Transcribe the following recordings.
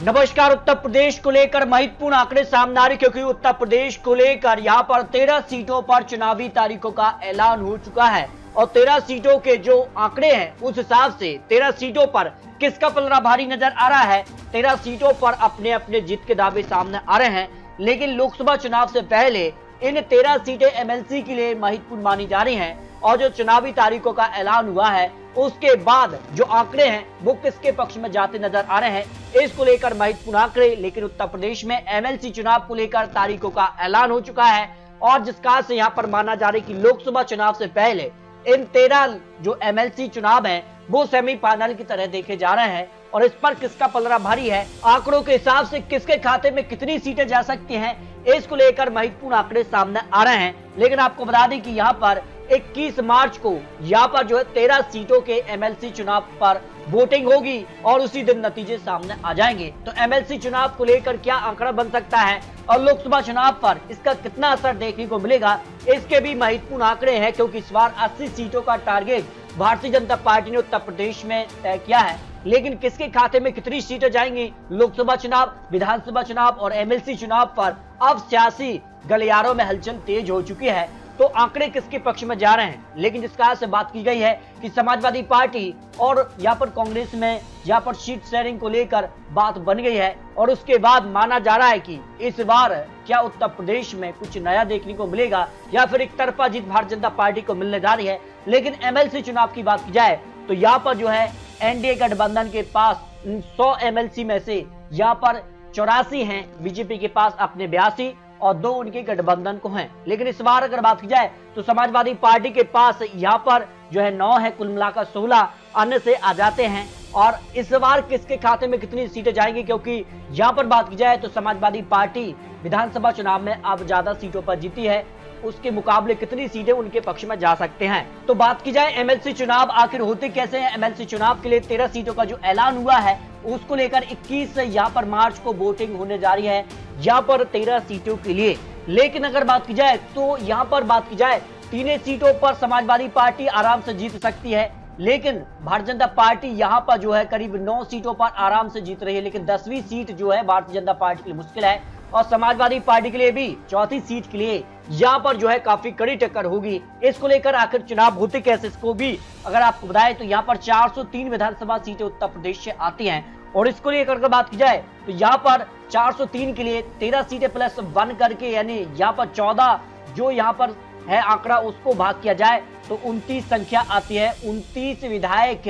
नमस्कार। उत्तर प्रदेश को लेकर महत्वपूर्ण आंकड़े सामने आ रहे, क्योंकि उत्तर प्रदेश को लेकर यहां पर 13 सीटों पर चुनावी तारीखों का ऐलान हो चुका है और 13 सीटों के जो आंकड़े हैं उस हिसाब से 13 सीटों पर किसका पलड़ा भारी नजर आ रहा है। 13 सीटों पर अपने अपने जीत के दावे सामने आ रहे हैं, लेकिन लोकसभा चुनाव से पहले इन 13 सीटें एमएलसी के लिए महत्वपूर्ण मानी जा रही हैं और जो चुनावी तारीखों का ऐलान हुआ है उसके बाद जो आंकड़े हैं वो किसके पक्ष में जाते नजर आ रहे हैं, इसको लेकर महत्वपूर्ण आंकड़े। लेकिन उत्तर प्रदेश में एमएलसी चुनाव को लेकर तारीखों का ऐलान हो चुका है और जिस कारण से यहां पर माना जा रहा है कि लोकसभा चुनाव से पहले इन 13 जो एमएलसी चुनाव हैं वो सेमीफाइनल की तरह देखे जा रहे हैं और इस पर किसका पलड़ा भारी है, आंकड़ों के हिसाब से किसके खाते में कितनी सीटें जा सकती हैं, इसको लेकर महत्वपूर्ण आंकड़े सामने आ रहे हैं। लेकिन आपको बता दें कि यहाँ पर 21 मार्च को यहाँ पर जो है 13 सीटों के एमएलसी चुनाव पर वोटिंग होगी और उसी दिन नतीजे सामने आ जाएंगे। तो एमएलसी चुनाव को लेकर क्या आंकड़ा बन सकता है और लोकसभा चुनाव पर इसका कितना असर देखने को मिलेगा, इसके भी महत्वपूर्ण आंकड़े हैं, क्योंकि इस बार 80 सीटों का टारगेट भारतीय जनता पार्टी ने उत्तर प्रदेश में तय किया है। लेकिन किसके खाते में कितनी सीटें जाएंगी, लोकसभा चुनाव, विधानसभा चुनाव और एमएलसी चुनाव पर अब सियासी गलियारों में हलचल तेज हो चुकी है। तो आंकड़े किसके पक्ष में जा रहे हैं, लेकिन जिस कारण से बात की गई है कि समाजवादी पार्टी और यहाँ पर कांग्रेस में यहाँ पर सीट शेयरिंग को लेकर बात बन गई है और उसके बाद माना जा रहा है कि इस बार क्या उत्तर प्रदेश में कुछ नया देखने को मिलेगा या फिर एक तरफा जीत भारतीय जनता पार्टी को मिलने जा रही है। लेकिन एमएलसी चुनाव की बात की जाए तो यहाँ पर जो है एनडीए गठबंधन के पास 100 एमएलसी में से यहाँ पर 84 हैं, बीजेपी के पास अपने 82 और 2 उनके गठबंधन को हैं। लेकिन इस बार अगर बात की जाए तो समाजवादी पार्टी के पास यहाँ पर जो है 9 है, कुल मिलाकर 16 अन्य से आ जाते हैं। और इस बार किसके खाते में कितनी सीटें जाएंगी, क्योंकि यहाँ पर बात की जाए तो समाजवादी पार्टी विधानसभा चुनाव में अब ज्यादा सीटों पर जीती है, उसके मुकाबले कितनी सीटें उनके पक्ष में जा सकते हैं। तो बात की जाए एमएलसी चुनाव आखिर होते कैसे हैं। एमएलसी चुनाव के लिए 13 सीटों का जो ऐलान हुआ है उसको लेकर 21 यहाँ पर मार्च को वोटिंग होने जा रही है यहाँ पर 13 सीटों के लिए। लेकिन अगर बात की जाए तो यहाँ पर बात की जाए 3 सीटों पर समाजवादी पार्टी आराम से जीत सकती है, लेकिन भारतीय जनता पार्टी यहाँ पर जो है करीब 9 सीटों पर आराम से जीत रही है। लेकिन 10वीं सीट जो है भारतीय जनता पार्टी के लिए मुश्किल है और समाजवादी पार्टी के लिए भी 4थी सीट के लिए यहाँ पर जो है काफी कड़ी टक्कर होगी। इसको लेकर आखिर चुनाव होते कैसे, इसको भी अगर आपको बताएं तो यहाँ पर 403 विधानसभा सीटें उत्तर प्रदेश से आती हैं और इसको लेकर बात की जाए तो यहाँ पर 403 के लिए 13 सीटें प्लस 1 करके यानी यहाँ पर 14 जो यहाँ पर है आंकड़ा उसको भाग किया जाए तो 29 संख्या आती है। 29 विधायक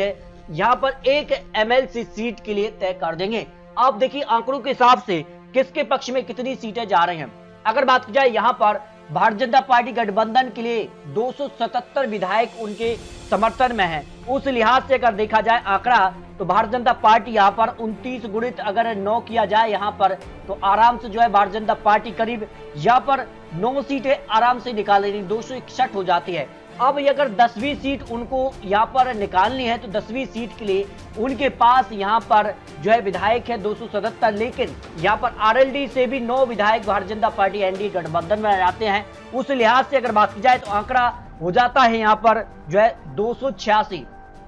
यहाँ पर एक एमएलसी सीट के लिए तय कर देंगे। अब देखिए आंकड़ों के हिसाब से किसके पक्ष में कितनी सीटें जा रही हैं। अगर बात की जाए यहाँ पर भारतीय जनता पार्टी गठबंधन के लिए 277 विधायक उनके समर्थन में हैं। उस लिहाज से अगर देखा जाए आंकड़ा तो भारतीय जनता पार्टी यहाँ पर 29 गुणित अगर 9 किया जाए यहाँ पर तो आराम से जो है भारतीय जनता पार्टी करीब यहाँ पर 9 सीटें आराम से निकाल रही, 261 हो जाती है। अब अगर 10वीं सीट उनको यहाँ पर निकालनी है तो 10वीं सीट के लिए उनके पास यहाँ पर जो है विधायक है 277, लेकिन यहाँ पर आरएलडी से भी 9 विधायक भारतीय जनता पार्टी एनडीए गठबंधन में आते हैं। उस लिहाज से अगर बात की जाए तो आंकड़ा हो जाता है यहाँ पर जो है 286।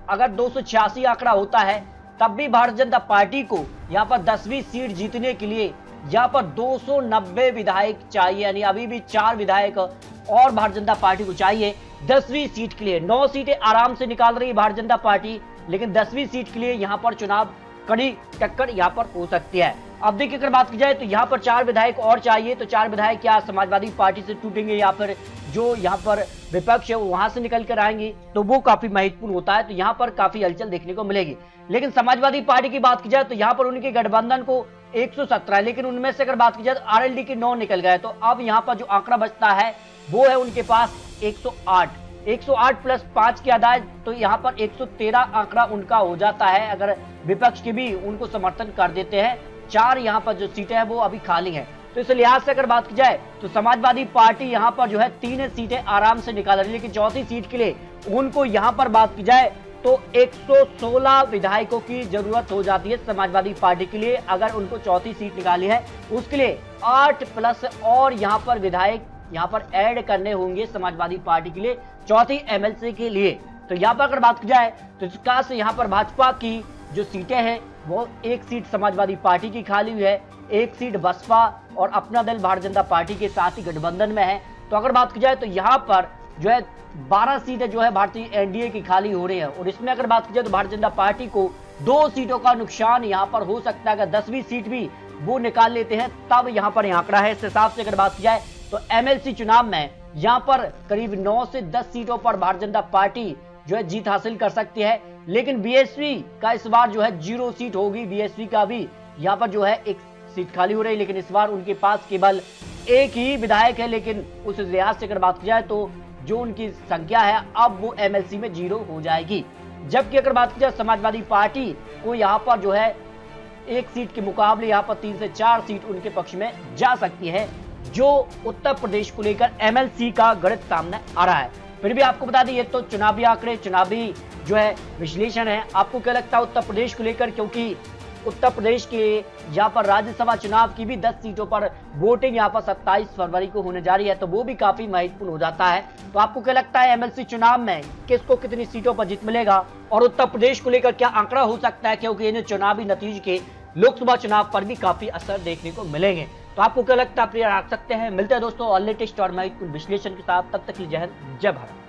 अगर 286 आंकड़ा होता है तब भी भारतीय जनता पार्टी को यहाँ पर 10वीं सीट जीतने के लिए यहाँ पर 290 विधायक चाहिए, यानी अभी भी 4 विधायक और भारतीय जनता पार्टी को चाहिए 10वीं सीट के लिए। 9 सीटें आराम से निकाल रही है भारतीय जनता पार्टी, लेकिन 10वीं सीट के लिए यहाँ पर चुनाव कड़ी टक्कर यहाँ पर हो सकती है। अब देखिए अगर बात की जाए तो यहाँ पर 4 विधायक और चाहिए, तो 4 विधायक क्या समाजवादी पार्टी से टूटेंगे या फिर जो यहाँ पर विपक्ष है वो वहां से निकल कर आएंगे, तो वो काफी महत्वपूर्ण होता है। तो यहाँ पर काफी हलचल देखने को मिलेगी। लेकिन समाजवादी पार्टी की बात की जाए तो यहाँ पर उनके गठबंधन को 117, लेकिन उनमें से अगर बात की जाए तो आरएलडी के 9 निकल गए, तो अब यहाँ पर जो आंकड़ा बचता है वो है उनके पास 108 प्लस 5 किया जाए तो यहाँ पर 113 आंकड़ा उनका हो जाता है। अगर विपक्ष के भी उनको समर्थन कर देते हैं, 4 यहाँ पर जो सीटें हैं वो अभी खाली हैं। तो इस लिहाज से अगर बात की जाए तो समाजवादी पार्टी यहाँ पर जो है 3 सीटें आराम से निकाल रही है, लेकिन 4थी सीट के लिए उनको यहाँ पर बात की जाए तो 116 विधायकों की जरूरत हो जाती है समाजवादी पार्टी के लिए। अगर उनको 4थी सीट निकाली है उसके लिए 8 प्लस और यहाँ पर विधायक यहाँ पर ऐड करने होंगे समाजवादी पार्टी के लिए 4थी एमएलसी के लिए। तो यहाँ पर अगर बात की जाए तो इस खास यहाँ पर भाजपा की जो सीटें हैं वो एक सीट समाजवादी पार्टी की खाली हुई है, एक सीट बसपा और अपना दल भारतीय जनता पार्टी के साथ ही गठबंधन में है। तो अगर बात की जाए तो यहाँ पर जो है 12 सीटें जो है भारतीय एनडीए की खाली हो रही है और इसमें अगर बात की जाए तो भारतीय जनता पार्टी को 2 सीटों का नुकसान यहाँ पर हो सकता है। अगर 10वीं सीट भी वो निकाल लेते हैं तब यहाँ पर आंकड़ा है। इस हिसाब से अगर बात की जाए तो एमएलसी चुनाव में यहाँ पर करीब 9 से 10 सीटों पर भारतीय जनता पार्टी जो है जीत हासिल कर सकती है। लेकिन बीएसपी का इस बार जो है 0 सीट होगी। बीएसपी का भी यहाँ पर जो है एक सीट खाली हो रही है, लेकिन इस बार उनके पास केवल एक ही विधायक है। लेकिन उस लिहाज से अगर बात की जाए तो जो उनकी संख्या है अब वो एमएलसी में 0 हो जाएगी। जबकि अगर बात की जाए समाजवादी पार्टी को यहाँ पर जो है एक सीट के मुकाबले यहाँ पर 3 से 4 सीट उनके पक्ष में जा सकती है, जो उत्तर प्रदेश को लेकर एमएलसी का गणित सामने आ रहा है। फिर भी आपको बता दें ये तो चुनावी आंकड़े, चुनावी जो है विश्लेषण है। आपको क्या लगता है उत्तर प्रदेश को लेकर, क्योंकि उत्तर प्रदेश के यहाँ पर राज्यसभा चुनाव की भी 10 सीटों पर वोटिंग यहाँ पर 27 फरवरी को होने जा रही है, तो वो भी काफी महत्वपूर्ण हो जाता है। तो आपको क्या लगता है एमएलसी चुनाव में किसको कितनी सीटों पर जीत मिलेगा और उत्तर प्रदेश को लेकर क्या आंकड़ा हो सकता है, क्योंकि इन चुनावी नतीजे के लोकसभा चुनाव पर भी काफी असर देखने को मिलेंगे। तो आपको क्या लगता है, आप रख सकते हैं। मिलते हैं दोस्तों और लेटेस्ट और महत्वपूर्ण विश्लेषण के साथ। तब तक के लिए जय हिंद, जय भारत।